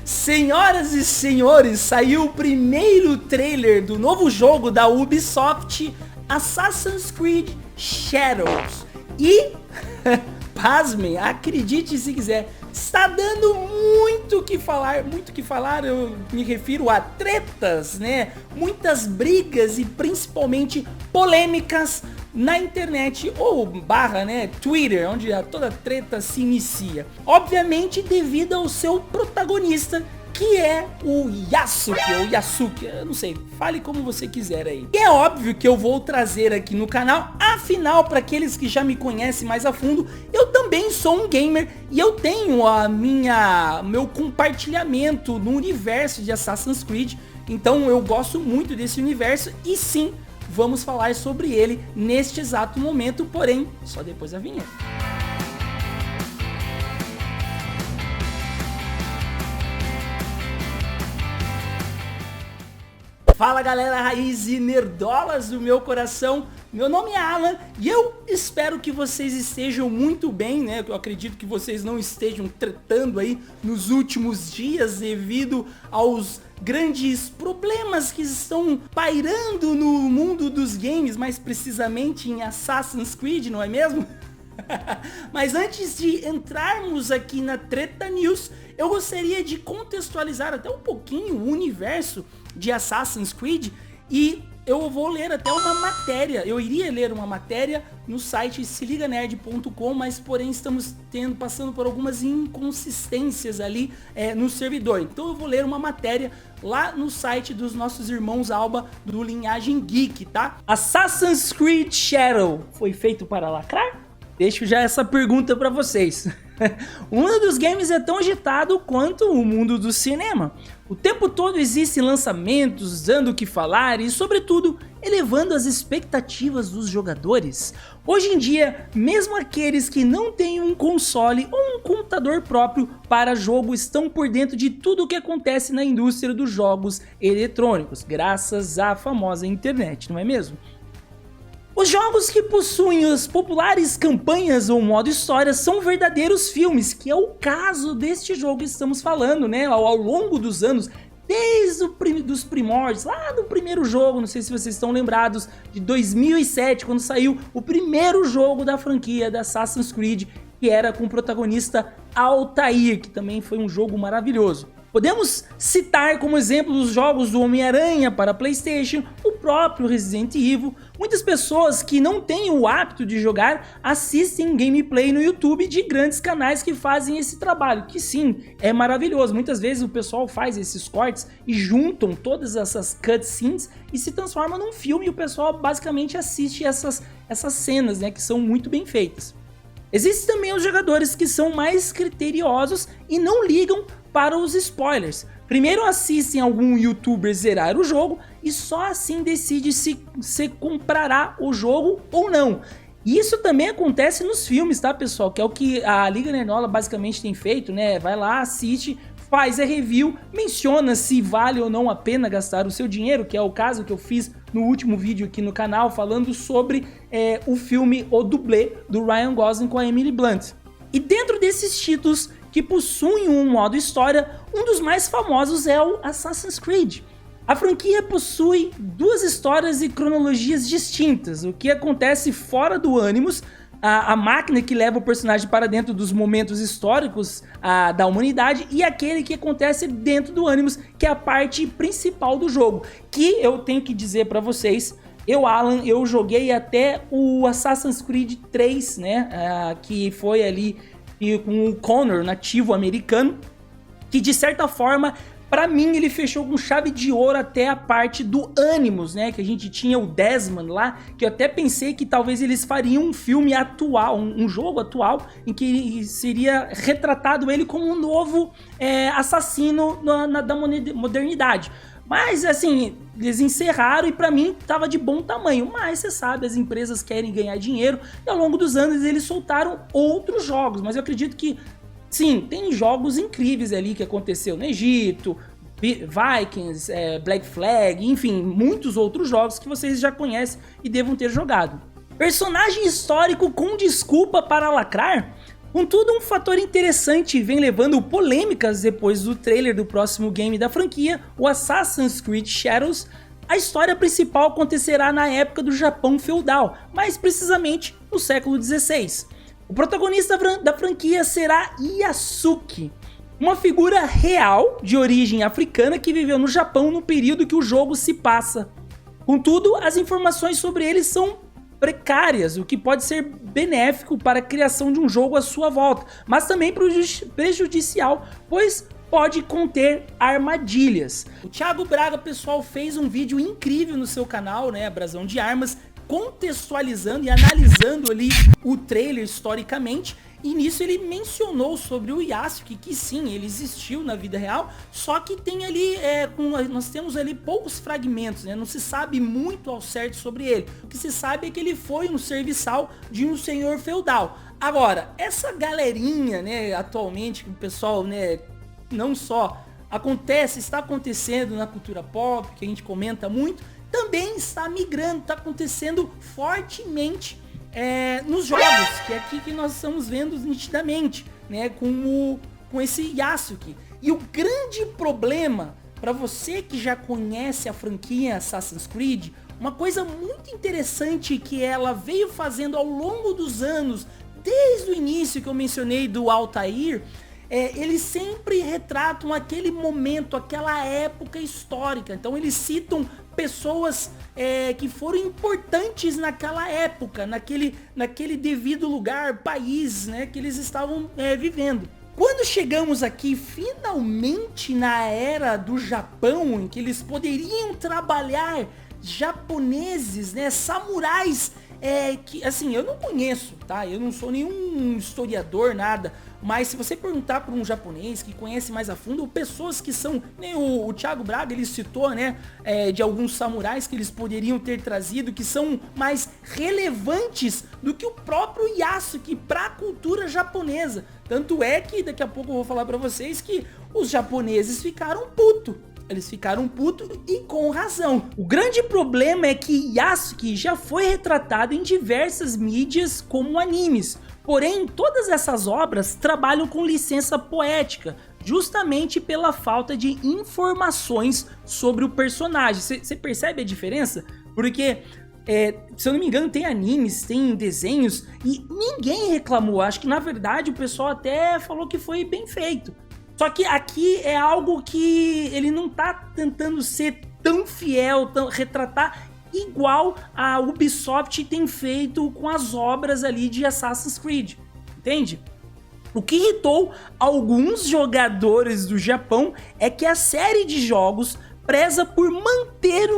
Senhoras e senhores, saiu o primeiro trailer do novo jogo da Ubisoft, Assassin's Creed Shadows. E, pasmem, acredite se quiser, está dando muito o que falar, eu me refiro a tretas, né? Muitas brigas e principalmente polêmicas na internet, ou barra, né, Twitter, onde toda treta se inicia. Obviamente devido ao seu protagonista, que é o Yasuke, ou Yasuke, eu não sei, fale como você quiser aí. E é óbvio que eu vou trazer aqui no canal, afinal, para aqueles que já me conhecem mais a fundo, eu também sou um gamer e eu tenho meu compartilhamento no universo de Assassin's Creed, então eu gosto muito desse universo e sim, vamos falar sobre ele neste exato momento, porém, só depois da vinheta. Fala galera raiz e nerdolas do meu coração, meu nome é Alan e eu espero que vocês estejam muito bem, né? Eu acredito que vocês não estejam tretando aí nos últimos dias devido aos grandes problemas que estão pairando no mundo dos games, mais precisamente em Assassin's Creed, não é mesmo? Mas antes de entrarmos aqui na Treta News, eu gostaria de contextualizar até um pouquinho o universo de Assassin's Creed e eu vou ler até uma matéria, eu iria ler uma matéria no site seliganerd.com, mas porém estamos passando por algumas inconsistências ali no servidor, então eu vou ler uma matéria lá no site dos nossos irmãos Alba do Linhagem Geek, tá? Assassin's Creed Shadow foi feito para lacrar? Deixo já essa pergunta para vocês. O mundo dos games é tão agitado quanto o mundo do cinema. O tempo todo existem lançamentos, dando o que falar e, sobretudo, elevando as expectativas dos jogadores. Hoje em dia, mesmo aqueles que não têm um console ou um computador próprio para jogo estão por dentro de tudo o que acontece na indústria dos jogos eletrônicos, graças à famosa internet, não é mesmo? Os jogos que possuem as populares campanhas ou modo história são verdadeiros filmes, que é o caso deste jogo que estamos falando, né? Ao longo dos anos, desde os primórdios, lá no primeiro jogo, não sei se vocês estão lembrados, de 2007, quando saiu o primeiro jogo da franquia da Assassin's Creed, que era com o protagonista Altair, que também foi um jogo maravilhoso. Podemos citar como exemplo os jogos do Homem-Aranha para PlayStation, o próprio Resident Evil. Muitas pessoas que não têm o hábito de jogar assistem gameplay no YouTube de grandes canais que fazem esse trabalho, que sim, é maravilhoso. Muitas vezes o pessoal faz esses cortes e juntam todas essas cutscenes e se transforma num filme e o pessoal basicamente assiste essas cenas, né, que são muito bem feitas. Existem também os jogadores que são mais criteriosos e não ligam para os spoilers. Primeiro assistem algum youtuber zerar o jogo e só assim decide se comprará o jogo ou não. E isso também acontece nos filmes, tá pessoal? Que é o que a Liga Nerdola basicamente tem feito, né? Vai lá, assiste, faz a review, menciona se vale ou não a pena gastar o seu dinheiro, que é o caso que eu fiz no último vídeo aqui no canal, falando sobre o filme O Dublê, do Ryan Gosling com a Emily Blunt. E dentro desses títulos que possuem um modo história, um dos mais famosos é o Assassin's Creed. A franquia possui duas histórias e cronologias distintas, o que acontece fora do Animus, a máquina que leva o personagem para dentro dos momentos históricos da humanidade, e aquele que acontece dentro do Animus, que é a parte principal do jogo, que eu tenho que dizer para vocês, Alan, eu joguei até o Assassin's Creed 3, né, que foi ali com o Connor, nativo americano, que de certa forma, pra mim, ele fechou com chave de ouro até a parte do Animus, né, que a gente tinha o Desmond lá, que eu até pensei que talvez eles fariam um filme atual, um jogo atual, em que seria retratado ele como um novo assassino da modernidade. Mas assim, eles encerraram e pra mim tava de bom tamanho, mas você sabe, as empresas querem ganhar dinheiro e ao longo dos anos eles soltaram outros jogos, mas eu acredito que sim, tem jogos incríveis ali que aconteceu no Egito, Vikings, Black Flag, enfim, muitos outros jogos que vocês já conhecem e devam ter jogado. Personagem histórico com desculpa para lacrar? Contudo, um fator interessante vem levando polêmicas depois do trailer do próximo game da franquia, o Assassin's Creed Shadows. A história principal acontecerá na época do Japão feudal, mais precisamente no século XVI. O protagonista da franquia será Yasuke, uma figura real de origem africana que viveu no Japão no período que o jogo se passa. Contudo, as informações sobre ele são precárias, o que pode ser benéfico para a criação de um jogo à sua volta, mas também prejudicial, pois pode conter armadilhas. O Thiago Braga, pessoal, fez um vídeo incrível no seu canal, né, Brasão de Armas, contextualizando e analisando ali o trailer historicamente. E nisso ele mencionou sobre o Yasuke, que sim, ele existiu na vida real, só que tem ali, nós temos ali poucos fragmentos, né? Não se sabe muito ao certo sobre ele. O que se sabe é que ele foi um serviçal de um senhor feudal. Agora, essa galerinha, né, atualmente, que o pessoal, né, não só está acontecendo na cultura pop, que a gente comenta muito, também está migrando, está acontecendo fortemente nos jogos, que é aqui que nós estamos vendo nitidamente, né, com esse Yasuke. E o grande problema, para você que já conhece a franquia Assassin's Creed, uma coisa muito interessante que ela veio fazendo ao longo dos anos, desde o início que eu mencionei do Altair, eles sempre retratam aquele momento, aquela época histórica. Então eles citam pessoas que foram importantes naquela época, naquele devido lugar, país, né, que eles estavam vivendo. Quando chegamos aqui finalmente na era do Japão, em que eles poderiam trabalhar japoneses, né, samurais, que assim, eu não conheço, tá? Eu não sou nenhum historiador, nada. Mas se você perguntar para um japonês que conhece mais a fundo, ou pessoas que são, nem o Thiago Braga, ele citou, né, de alguns samurais que eles poderiam ter trazido, que são mais relevantes do que o próprio Yasuke para a cultura japonesa. Tanto é que daqui a pouco eu vou falar para vocês que os japoneses ficaram putos. Eles ficaram putos e com razão. O grande problema é que Yasuke já foi retratado em diversas mídias como animes. Porém, todas essas obras trabalham com licença poética, justamente pela falta de informações sobre o personagem. Você percebe a diferença? Porque, se eu não me engano, tem animes, tem desenhos e ninguém reclamou. Acho que na verdade o pessoal até falou que foi bem feito. Só que aqui é algo que ele não tá tentando ser tão fiel, retratar igual a Ubisoft tem feito com as obras ali de Assassin's Creed, entende? O que irritou alguns jogadores do Japão é que a série de jogos preza por manter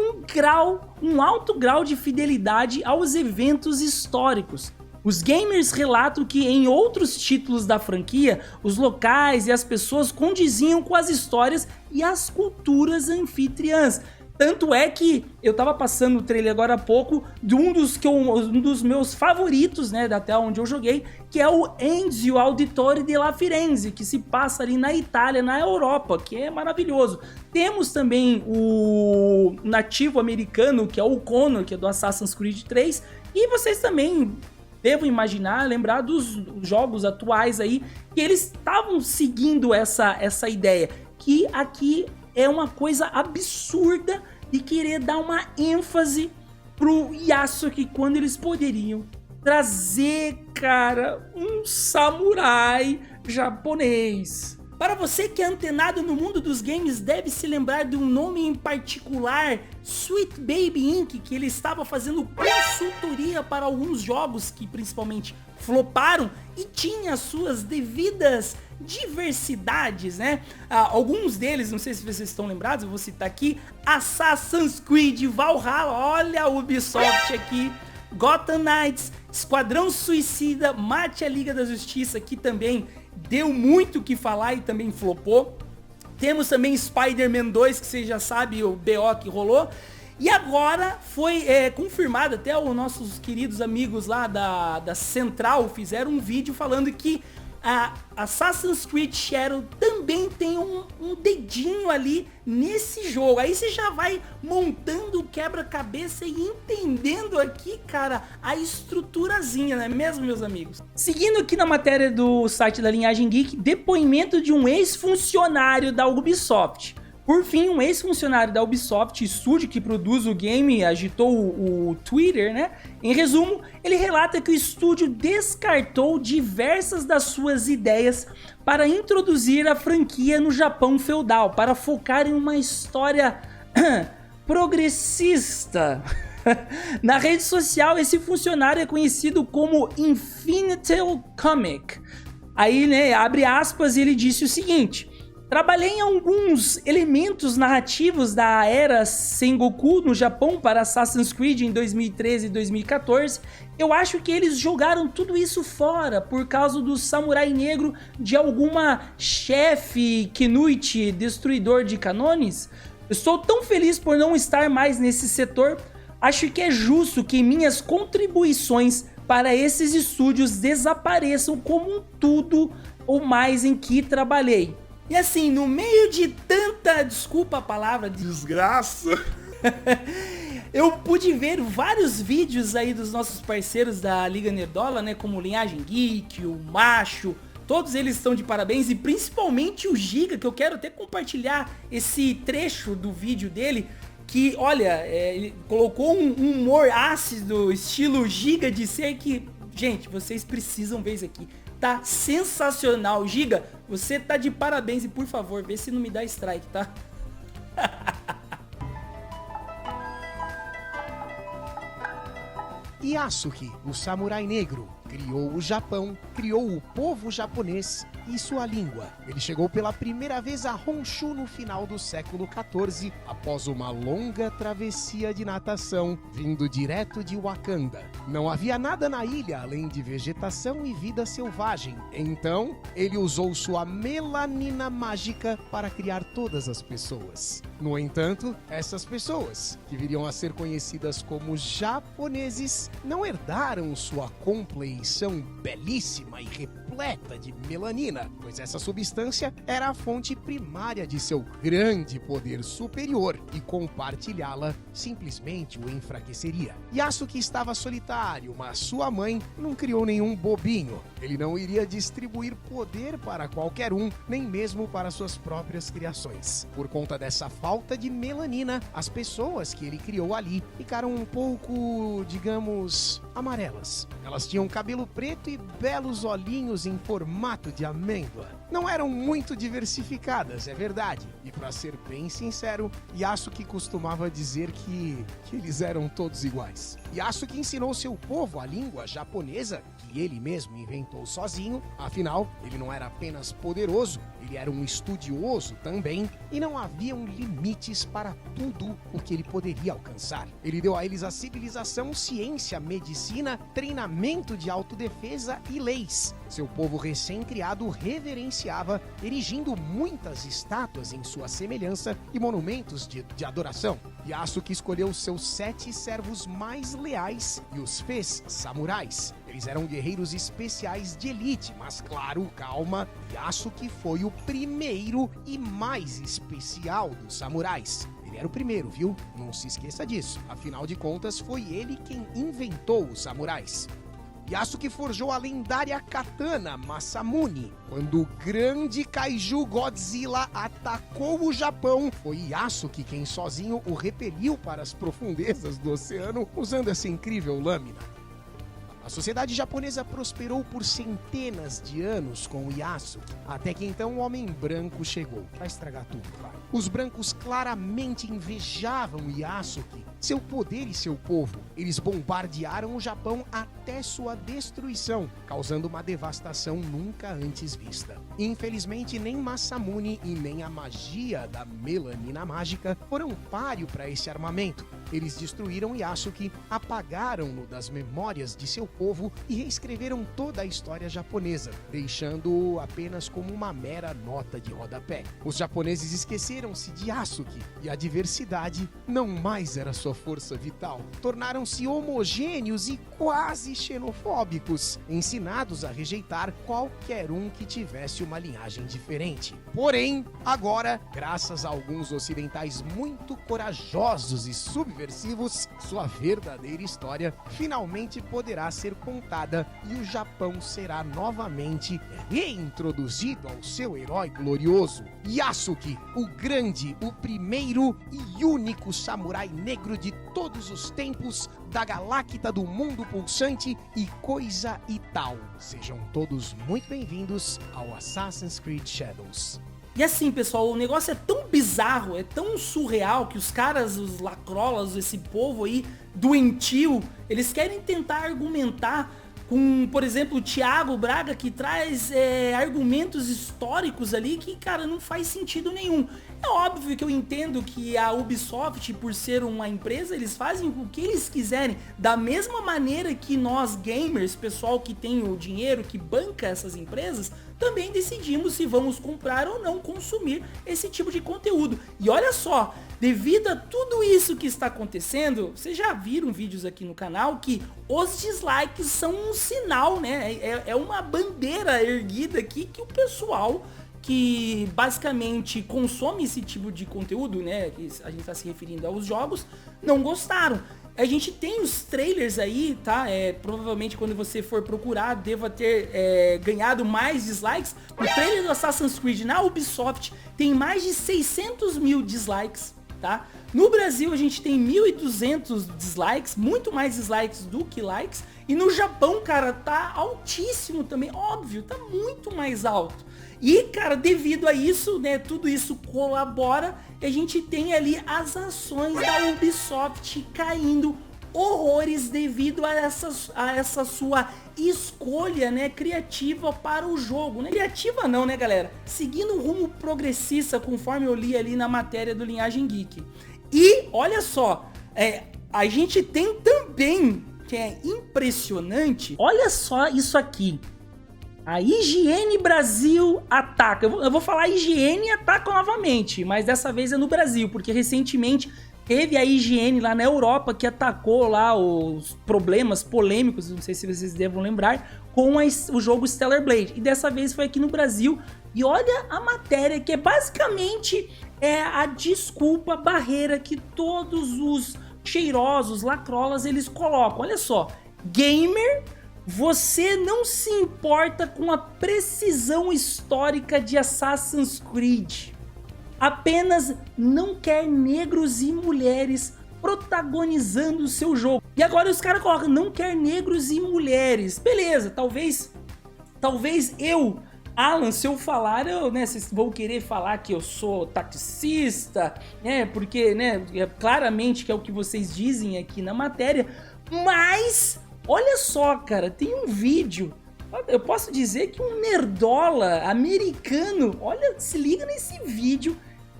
um alto grau de fidelidade aos eventos históricos. Os gamers relatam que em outros títulos da franquia, os locais e as pessoas condiziam com as histórias e as culturas anfitriãs. Tanto é que eu tava passando o trailer agora há pouco de um dos meus favoritos, né, da tela onde eu joguei, que é o Ezio Auditore della Firenze, que se passa ali na Itália, na Europa, que é maravilhoso. Temos também o nativo americano, que é o Connor, que é do Assassin's Creed 3, e vocês também devo imaginar, lembrar dos jogos atuais aí, que eles estavam seguindo essa ideia, que aqui é uma coisa absurda de querer dar uma ênfase pro Yasuke quando eles poderiam trazer, cara, um samurai japonês. Para você que é antenado no mundo dos games, deve se lembrar de um nome em particular, Sweet Baby Inc., que ele estava fazendo consultoria para alguns jogos que principalmente floparam e tinha suas devidas diversidades, né? Alguns deles, não sei se vocês estão lembrados, eu vou citar aqui, Assassin's Creed Valhalla, olha a Ubisoft aqui, Gotham Knights, Esquadrão Suicida, Mate a Liga da Justiça, que também deu muito o que falar e também flopou. Temos também Spider-Man 2, que você já sabe o BO que rolou. E agora foi confirmado, até os nossos queridos amigos lá da Central fizeram um vídeo falando que a Assassin's Creed Shadow também tem um dedinho ali nesse jogo. Aí você já vai montando o quebra-cabeça e entendendo aqui, cara, a estruturazinha, não é mesmo, meus amigos? Seguindo aqui na matéria do site da Linhagem Geek, depoimento de um ex-funcionário da Ubisoft. Por fim, um ex-funcionário da Ubisoft, estúdio que produz o game, agitou o Twitter, né? Em resumo, ele relata que o estúdio descartou diversas das suas ideias para introduzir a franquia no Japão feudal, para focar em uma história progressista. Na rede social, esse funcionário é conhecido como Infinitel Comic. Aí, né, abre aspas, e ele disse o seguinte: trabalhei em alguns elementos narrativos da era Sengoku no Japão para Assassin's Creed em 2013 e 2014. Eu acho que eles jogaram tudo isso fora por causa do samurai negro de alguma chefe Kenuichi, destruidor de canones. Eu estou tão feliz por não estar mais nesse setor. Acho que é justo que minhas contribuições para esses estúdios desapareçam como tudo ou mais em que trabalhei. E assim, no meio de tanta, desculpa a palavra, desgraça, eu pude ver vários vídeos aí dos nossos parceiros da Liga Nerdola, né, como o Linhagem Geek, o Macho, todos eles estão de parabéns, e principalmente o Giga, que eu quero até compartilhar esse trecho do vídeo dele, que, olha, ele colocou um humor ácido, estilo Giga de ser, que, gente, vocês precisam ver isso aqui. Tá sensacional. Giga, você tá de parabéns, e por favor, vê se não me dá strike, tá? Yasuki, o samurai negro, criou o Japão, criou o povo japonês e sua língua. Ele chegou pela primeira vez a Honshu no final do século XIV, após uma longa travessia de natação, vindo direto de Wakanda. Não havia nada na ilha além de vegetação e vida selvagem. Então, ele usou sua melanina mágica para criar todas as pessoas. No entanto, essas pessoas, que viriam a ser conhecidas como japoneses, não herdaram sua compleição belíssima e repleta de melanina, pois essa substância era a fonte primária de seu grande poder superior, e compartilhá-la simplesmente o enfraqueceria. Yasuki estava solitário, mas sua mãe não criou nenhum bobinho. Ele não iria distribuir poder para qualquer um, nem mesmo para suas próprias criações. Por conta dessa falta de melanina, as pessoas que ele criou ali ficaram um pouco, digamos, amarelas. Elas tinham cabelo preto e belos olhinhos em formato de amêndoa. Não eram muito diversificadas, é verdade. E para ser bem sincero, Yasuki costumava dizer que eles eram todos iguais. Yasuki ensinou seu povo a língua japonesa, que ele mesmo inventou sozinho. Afinal, ele não era apenas poderoso, ele era um estudioso também, e não haviam limites para tudo o que ele poderia alcançar. Ele deu a eles a civilização, ciência, medicina, treinamento de autodefesa e leis. Seu povo recém-criado reverenciava, erigindo muitas estátuas em sua semelhança e monumentos de adoração. Yasuki escolheu seus 7 servos mais leais e os fez samurais. Eles eram guerreiros especiais de elite, mas claro, calma, Yasuki foi o primeiro e mais especial dos samurais. Ele era o primeiro, viu? Não se esqueça disso. Afinal de contas, foi ele quem inventou os samurais. Yasuki forjou a lendária katana Masamune. Quando o grande kaiju Godzilla atacou o Japão, foi Yasuki quem sozinho o repeliu para as profundezas do oceano usando essa incrível lâmina. A sociedade japonesa prosperou por centenas de anos com Yasuki, até que então o homem branco chegou para estragar tudo, claro. Os brancos claramente invejavam Yasuki, seu poder e seu povo. Eles bombardearam o Japão até sua destruição, causando uma devastação nunca antes vista. Infelizmente, nem Masamune e nem a magia da melanina mágica foram páreo para esse armamento. Eles destruíram Yasuke, apagaram-no das memórias de seu povo e reescreveram toda a história japonesa, deixando-o apenas como uma mera nota de rodapé. Os japoneses esqueceram-se de Yasuke e a diversidade não mais era sua força vital. Tornaram-se homogêneos e quase xenofóbicos, ensinados a rejeitar qualquer um que tivesse uma linhagem diferente. Porém, agora, graças a alguns ocidentais muito corajosos e subversivos, sua verdadeira história finalmente poderá ser contada e o Japão será novamente reintroduzido ao seu herói glorioso, Yasuke, o grande, o primeiro e único samurai negro de todos os tempos, da Galáctica do Mundo Pulsante e coisa e tal. Sejam todos muito bem-vindos ao Assassin's Creed Shadows. E assim, pessoal, o negócio é tão bizarro, é tão surreal que os caras, os lacrolas, esse povo aí doentio, eles querem tentar argumentar com, por exemplo, o Thiago Braga, que traz argumentos históricos ali que, cara, não faz sentido nenhum. É óbvio que eu entendo que a Ubisoft, por ser uma empresa, eles fazem o que eles quiserem, da mesma maneira que nós gamers, pessoal que tem o dinheiro, que banca essas empresas, também decidimos se vamos comprar ou não consumir esse tipo de conteúdo. E olha só, devido a tudo isso que está acontecendo, vocês já viram vídeos aqui no canal que os dislikes são um sinal, né? É uma bandeira erguida aqui que o pessoal que basicamente consome esse tipo de conteúdo, né, que a gente está se referindo aos jogos, não gostaram. A gente tem os trailers aí, tá? Provavelmente quando você for procurar, deva ter ganhado mais dislikes. O trailer do Assassin's Creed na Ubisoft tem mais de 600 mil dislikes, tá? No Brasil a gente tem 1.200 dislikes, muito mais dislikes do que likes. E no Japão, cara, tá altíssimo também, óbvio, tá muito mais alto. E, cara, devido a isso, né, tudo isso colabora e a gente tem ali as ações da Ubisoft caindo horrores devido a essa sua escolha, né, criativa para o jogo, né? Criativa não, né, galera? Seguindo um rumo progressista, conforme eu li ali na matéria do Linhagem Geek. E, olha só, a gente tem também, que é impressionante, olha só isso aqui. A IGN Brasil ataca. Eu vou falar IGN ataca novamente, mas dessa vez é no Brasil, porque recentemente teve a IGN lá na Europa que atacou lá os problemas polêmicos, não sei se vocês devem lembrar, com o jogo Stellar Blade. E dessa vez foi aqui no Brasil. E olha a matéria, que é basicamente a desculpa, a barreira que todos os cheirosos, lacrolas, eles colocam. Olha só, gamer, você não se importa com a precisão histórica de Assassin's Creed. Apenas não quer negros e mulheres protagonizando o seu jogo. E agora os caras colocam, não quer negros e mulheres. Beleza, talvez eu, Alan, se eu falar, vocês vão querer falar que eu sou taxista, né? Porque, né, claramente que é o que vocês dizem aqui na matéria. Mas olha só, cara, tem um vídeo, eu posso dizer que um nerdola americano, olha, se liga nesse vídeo,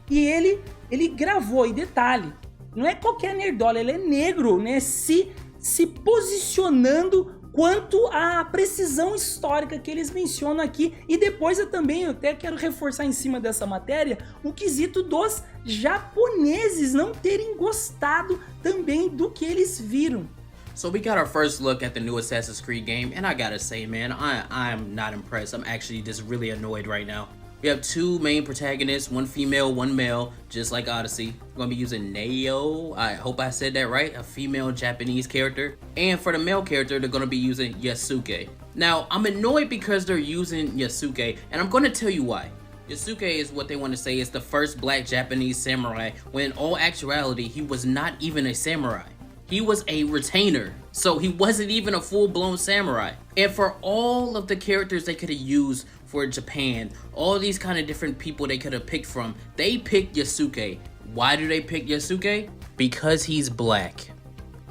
e ele gravou, e detalhe, não é qualquer nerdola, ele é negro, né, se posicionando quanto à precisão histórica que eles mencionam aqui. E depois eu até quero reforçar em cima dessa matéria o quesito dos japoneses não terem gostado também do que eles viram. So we got our first look at the new Assassin's Creed game, and I gotta say, man, I'm not impressed. I'm actually just really annoyed right now. We have two main protagonists, one female, one male, just like Odyssey. We're gonna be using Neo, I hope I said that right, a female Japanese character. And for the male character, they're gonna be using Yasuke. Now, I'm annoyed because they're using Yasuke, and I'm gonna tell you why. Yasuke is what they want to say is the first black Japanese samurai, when in all actuality, he was not even a samurai. He was a retainer, so he wasn't even a full-blown samurai. And for all of the characters they could have used for Japan, all these kind of different people they could have picked from, they picked Yasuke. Why do they pick Yasuke? Because he's black.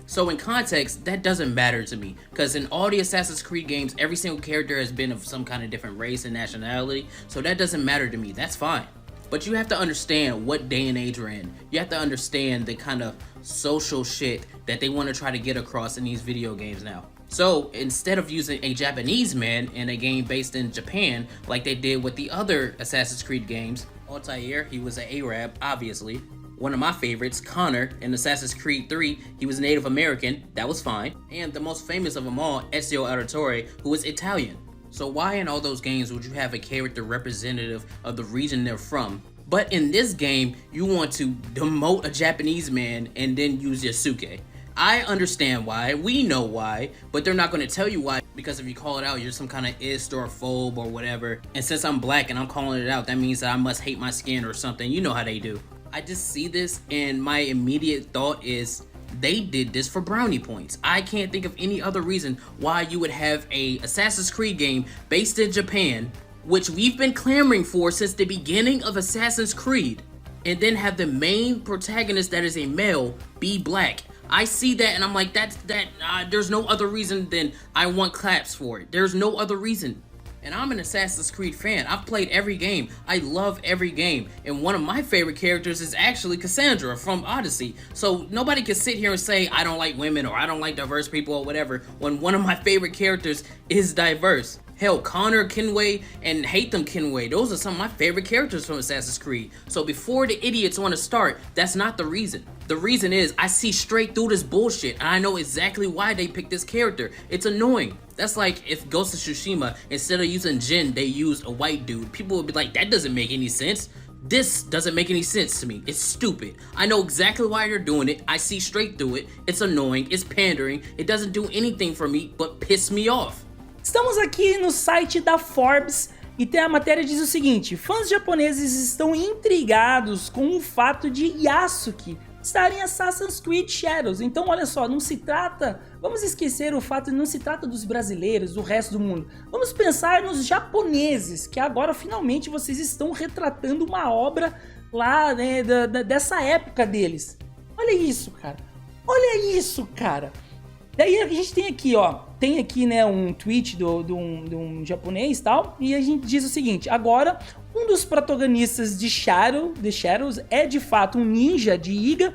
So in context, that doesn't matter to me, because in all the Assassin's Creed games, every single character has been of some kind of different race and nationality, so that doesn't matter to me, that's fine. But you have to understand what day and age we're in. You have to understand the kind of social shit that they want to try to get across in these video games now. So instead of using a Japanese man in a game based in Japan, like they did with the other Assassin's Creed games, Altair, he was an Arab, obviously. One of my favorites, Connor, in Assassin's Creed 3, he was Native American, that was fine. And the most famous of them all, Ezio Auditore, who was Italian. So why in all those games would you have a character representative of the region they're from? But in this game, you want to demote a Japanese man and then use Yasuke. I understand why, we know why, but they're not going to tell you why, because if you call it out, you're some kind of ist or phobe or whatever. And since I'm black and I'm calling it out, that means that I must hate my skin or something. You know how they do. I just see this and my immediate thought is they did this for brownie points. I can't think of any other reason why you would have a Assassin's Creed game based in Japan, which we've been clamoring for since the beginning of Assassin's Creed, and then have the main protagonist that is a male be black. I see that and I'm like, there's no other reason than I want claps for it. There's no other reason. And I'm an Assassin's Creed fan. I've played every game. I love every game. And one of my favorite characters is actually Cassandra from Odyssey. So nobody can sit here and say, I don't like women or I don't like diverse people or whatever, when one of my favorite characters is diverse. Hell, Connor Kenway and Haytham Kenway, those are some of my favorite characters from Assassin's Creed. So before the idiots want to start, that's not the reason. The reason is I see straight through this bullshit and I know exactly why they picked this character. It's annoying. That's like if Ghost of Tsushima, instead of using Jin, they used a white dude. People would be like, that doesn't make any sense. This doesn't make any sense to me. It's stupid. I know exactly why you're doing it. I see straight through it. It's annoying. It's pandering. It doesn't do anything for me but piss me off. Estamos aqui no site da Forbes e tem a matéria diz o seguinte: fãs japoneses estão intrigados com o fato de Yasuke estar em Assassin's Creed Shadows. Então olha só, não se trata, vamos esquecer o fato de não se trata dos brasileiros, do resto do mundo. Vamos pensar nos japoneses, que agora finalmente vocês estão retratando uma obra lá, né, dessa época deles. Olha isso, cara. Olha isso, cara. Daí a gente tem aqui, ó, né, um tweet de um japonês e tal, e a gente diz o seguinte: agora, um dos protagonistas de Shadows é de fato um ninja de Iga.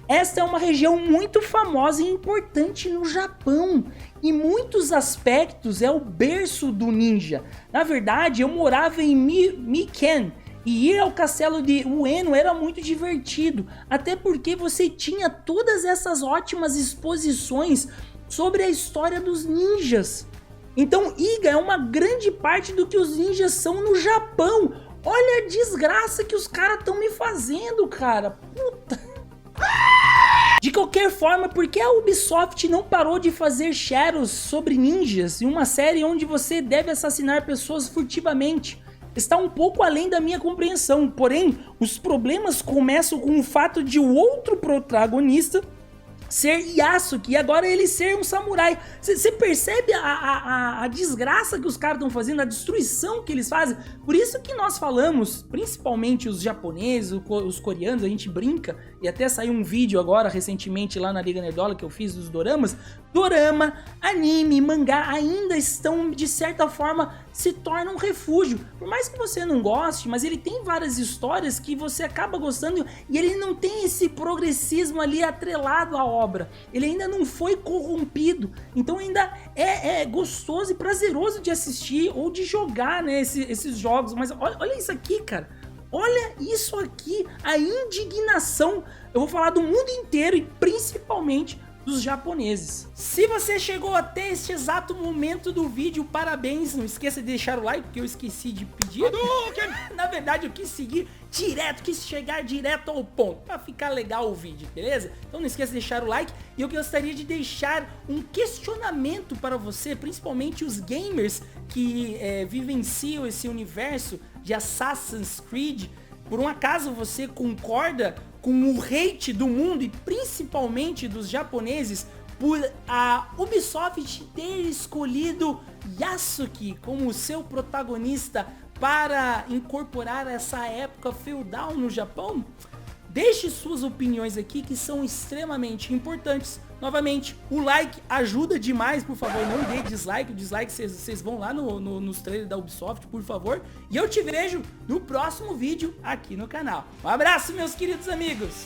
Esta é uma região muito famosa e importante no Japão. Em muitos aspectos é o berço do ninja. Na verdade, eu morava em Miken, e ir ao castelo de Ueno era muito divertido, até porque você tinha todas essas ótimas exposições sobre a história dos ninjas. Então Iga é uma grande parte do que os ninjas são no Japão. Olha a desgraça que os caras estão me fazendo, cara. Puta. De qualquer forma, por que a Ubisoft não parou de fazer Shadows sobre ninjas em uma série onde você deve assassinar pessoas furtivamente? Está um pouco além da minha compreensão, porém, os problemas começam com o fato de o outro protagonista ser Yasuke e agora ele ser um samurai. Você percebe a desgraça que os caras estão fazendo, a destruição que eles fazem? Por isso que nós falamos, principalmente os japoneses, os coreanos, a gente brinca, e até saiu um vídeo agora recentemente lá na Liga Nerdola que eu fiz dos doramas. Dorama, anime, mangá ainda estão, de certa forma, se tornam um refúgio. Por mais que você não goste, mas ele tem várias histórias que você acaba gostando e ele não tem esse progressismo ali atrelado à obra. Ele ainda não foi corrompido, então ainda é gostoso e prazeroso de assistir ou de jogar, né, esses jogos. Mas olha isso aqui, cara. Olha isso aqui, a indignação, eu vou falar do mundo inteiro e principalmente dos japoneses. Se você chegou até este exato momento do vídeo, parabéns, não esqueça de deixar o like, porque eu esqueci de pedir. Na verdade eu quis seguir direto, quis chegar direto ao ponto, pra ficar legal o vídeo, beleza? Então não esqueça de deixar o like, e eu gostaria de deixar um questionamento para você, principalmente os gamers que vivenciam esse universo de Assassin's Creed. Por um acaso você concorda com o hate do mundo e principalmente dos japoneses por a Ubisoft ter escolhido Yasuke como seu protagonista para incorporar essa época feudal no Japão? Deixe suas opiniões aqui, que são extremamente importantes Novamente, o like ajuda demais, por favor, não dê dislike. O dislike vocês vão lá nos trailers da Ubisoft, por favor. E eu te vejo no próximo vídeo aqui no canal. Um abraço, meus queridos amigos.